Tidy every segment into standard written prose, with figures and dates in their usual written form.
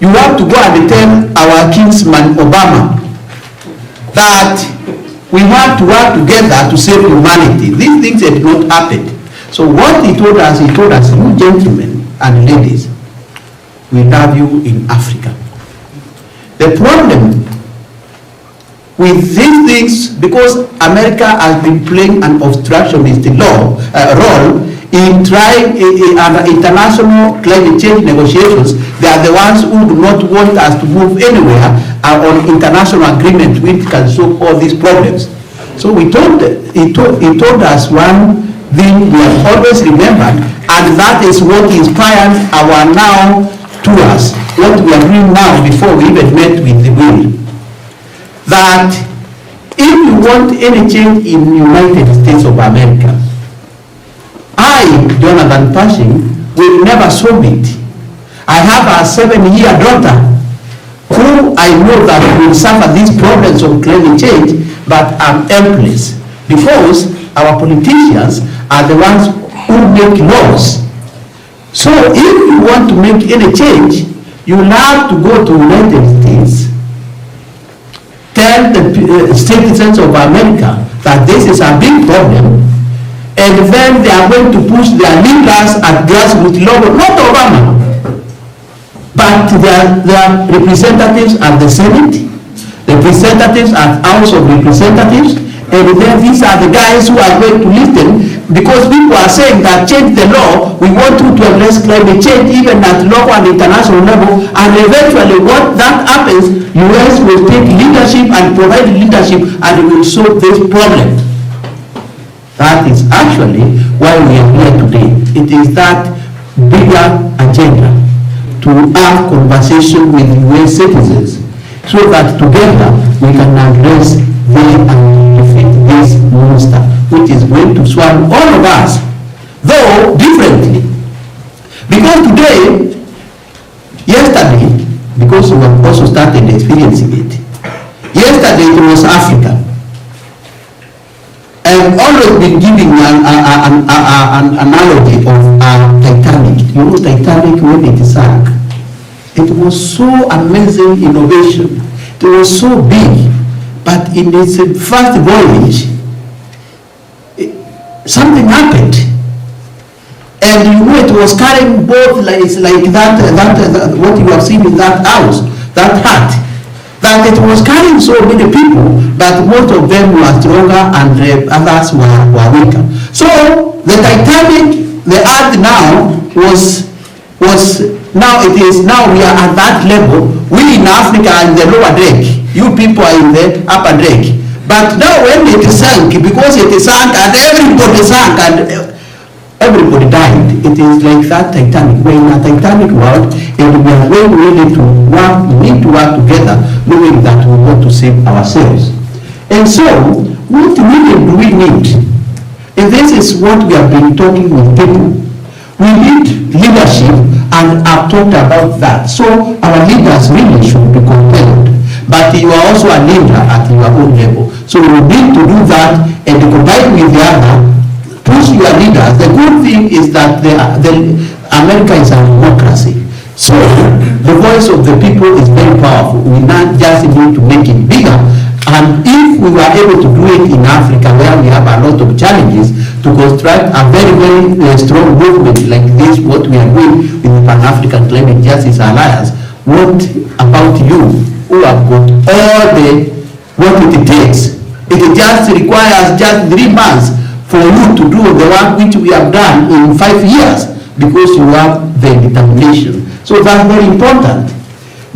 you have to go and tell our kinsman Obama that we have to work together to save humanity. These things had not happened. So what he told us, you gentlemen and ladies, we love you in Africa. The problem with these things, because America has been playing an obstructionist role in trying under international climate change negotiations. They are the ones who do not want us to move anywhere on international agreement which can solve all these problems. So he told us one thing we have always remembered, and that is what inspires our now tours, what we are doing now before we even met with the world. That if you want any change in the United States of America, I, Jonathan Pershing, will never solve it. I have a 7-year daughter who I know that will suffer these problems of climate change, but I'm helpless because our politicians are the ones who make laws. So if you want to make any change, you have to go to the United States, tell the citizens of America that this is a big problem, and then they are going to push their leaders at grassroots level, not Obama, but their representatives at the Senate, representatives at House of Representatives, and then these are the guys who are going to listen, because people are saying that change the law, we want you to address climate change even at local and international level, and eventually what that happens, US will take leadership and provide leadership and will solve this problem. That is actually why we are here today. It is that bigger agenda to have conversation with US citizens so that together we can address them and defeat this monster which is going to swallow all of us, though differently. Because today, yesterday, because we have also started experiencing it, yesterday it was Africa. I've always been giving an analogy of Titanic. You know Titanic, when it sank, it was so amazing innovation. It was so big, but in its first voyage, something happened. And you know it was carrying both, like that what you have seen in that house, that hut. That it was carrying so many people, but most of them were stronger and others were weaker. So the Titanic, the earth now now we are at that level. We in Africa are in the lower deck. You people are in the upper deck. But now when it sank, because it sank and everybody sank and everybody died. It is like that Titanic. We're in a Titanic world and we are going really to work, we need to work together knowing that we want to save ourselves. And so, what really do we need? And this is what we have been talking with people. We need leadership, and I've talked about that. So our leaders really should be compelled. But you are also a leader at your own level. So you need to do that and combine with the other, push your leaders. The good thing is that America is a democracy. So the voice of the people is very powerful. We not just need to make it bigger. And if we were able to do it in Africa, where we have a lot of challenges, to construct a very, very strong movement like this, what we are doing with the Pan-African Climate Justice Alliance, what about you who have got all what it takes? It just requires just 3 months for you to do the work which we have done in 5 years, because you have the determination. So that's very important.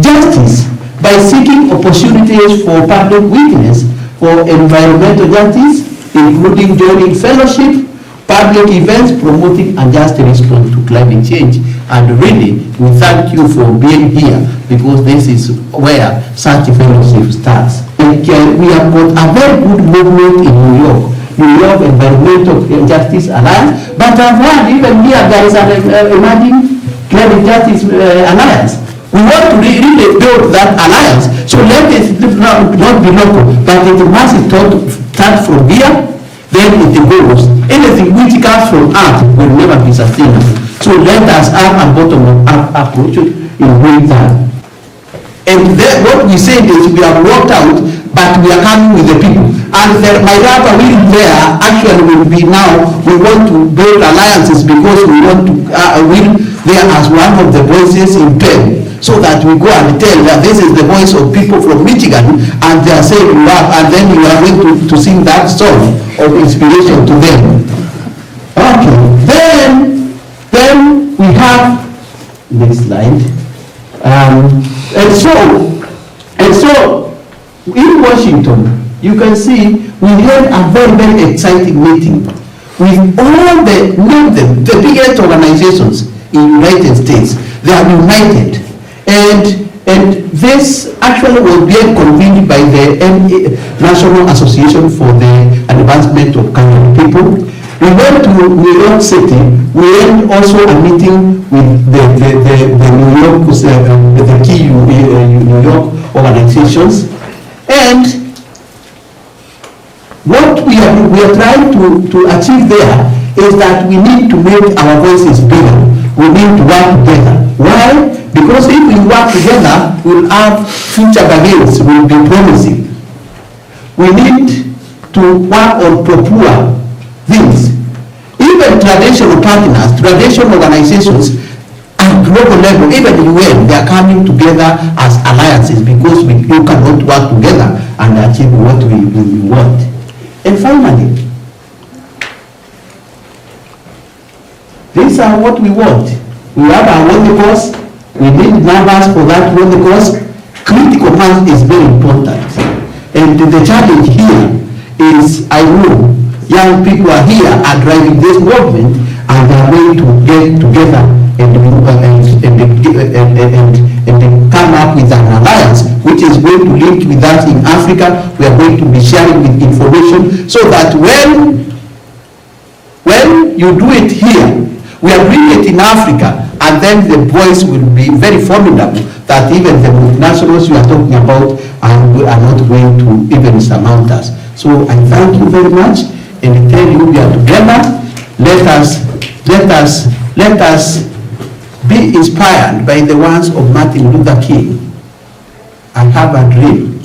Justice, by seeking opportunities for public witness, for environmental justice, including joining fellowship, public events, promoting and just response to climate change. And really, we thank you for being here, because this is where such fellowship starts. And we have got a very good movement in New York Environmental Justice Alliance, but I've heard even here there is an emerging Climate Justice Alliance. We want to really build that alliance, so let it not be local, but it must start from here, then it goes. Anything which comes from earth will never be sustainable. So let us have a bottom-up approach in doing that. And then what we said is we have worked out, but we are coming with the people. And my rapper will there actually will be now, we want to build alliances because we want to will there as one of the voices in pen, so that we go and tell that this is the voice of people from Michigan, and they are saying rap, and then you are going to sing that song of inspiration to them. Okay, then we have next slide. And so in Washington, you can see we had a very, very exciting meeting with all the biggest organizations in the United States. They are united. And this actually was being convened by the National Association for the Advancement of Colored People. We went to New York City. We had also a meeting with the New York, the key New York organizations. And what we are trying to achieve there is that we need to make our voices bigger. We need to work together. Why? Because if we work together, we'll have future bargains, will be promising. We need to work on proper things. Even traditional partners, traditional organizations at global level, even the UN, they are coming together as alliances because we cannot work together and achieve what we want. And finally, these are what we want. We have our worthy cause. We need numbers for that worthy cause. Critical mass is very important. And the challenge here is, I know young people are here are driving this movement, and they are going to get together and come up with an alliance which is going to link with us in Africa. We are going to be sharing with information so that when you do it here, we are doing it in Africa, and then the voice will be very formidable that even the multinationals you are talking about are not going to even surmount us. So I thank you very much, and tell you we are together. Let us be inspired by the words of Martin Luther King. I have a dream.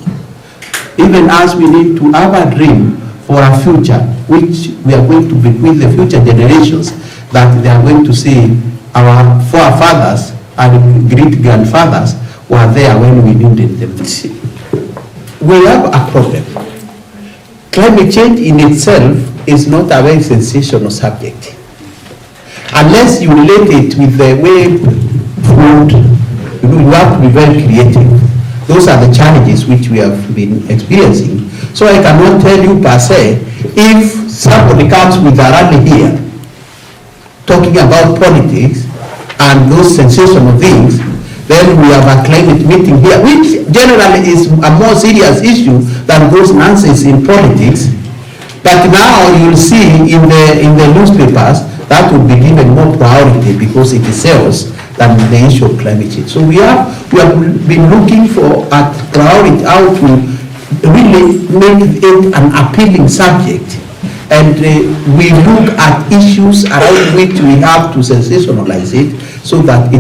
Even as we need to have a dream for a future, which we are going to bequeath the future generations, that they are going to see our forefathers and great-grandfathers were there when we needed them. We have a problem. Climate change in itself is not a very sensational subject. Unless you relate it with the way food, you have to be very creative. Those are the challenges which we have been experiencing. So I cannot tell you per se, if somebody comes with a rally here, talking about politics and those sensational things, then we have a climate meeting here, which generally is a more serious issue than those nonsense in politics. But now you'll see in the newspapers that will be given more priority because it sells than the issue of climate change. So we have been looking for a priority how to really make it an appealing subject. And we look at issues around which we have to sensationalize it so that we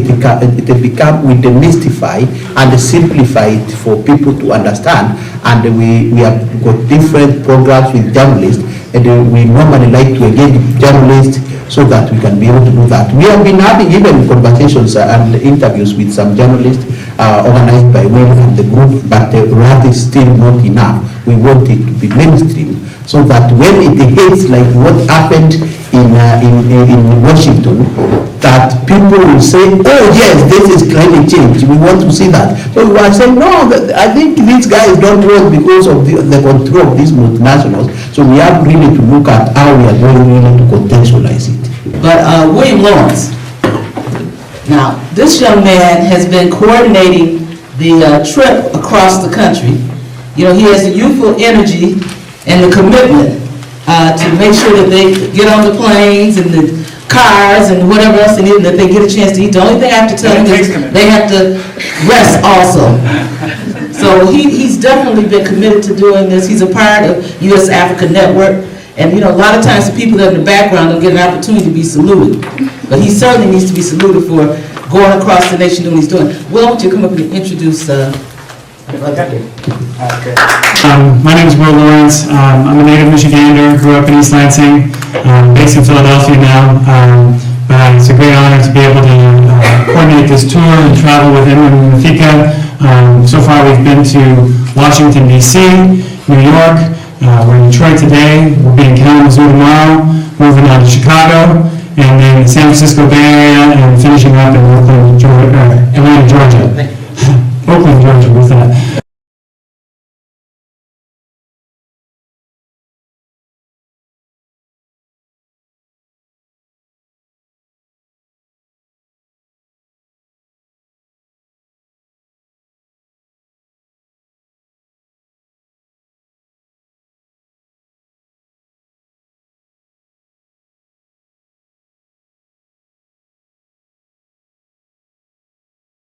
demystify and simplify it for people to understand. And we have got different programs with journalists, and we normally like to engage journalists so that we can be able to do that. We have been having even conversations and interviews with some journalists organized by Will and the group, but that is still not enough. We want it to be mainstream, so that when it hits like what happened in Washington, that people will say, oh yes, this is climate change, we want to see that. So we are saying, no, I think these guys don't work because of the control of these multinationals. So we have really to look at how we are going really to contextualize it. But William Lawrence, now this young man has been coordinating the trip across the country. You know, he has the youthful energy and the commitment to make sure that they get on the planes and the cars and whatever else they need, and that they get a chance to eat. The only thing I have to tell them is they have to rest also. So he's definitely been committed to doing this. He's a part of U.S. Africa Network. And you know, a lot of times the people that are in the background don't get an opportunity to be saluted. But he certainly needs to be saluted for going across the nation doing what he's doing. Will, why don't you come up and introduce My name is Will Lawrence. I'm a native Michigander, grew up in East Lansing, based in Philadelphia now. But it's a great honor to be able to coordinate this tour and travel with Edwin and Mithika. So far we've been to Washington, D.C., New York. We're in Detroit today. We'll be in Kalamazoo tomorrow, moving on to Chicago, and then the San Francisco Bay Area, and finishing up in Atlanta, Georgia. Oakland, Georgia, what's that?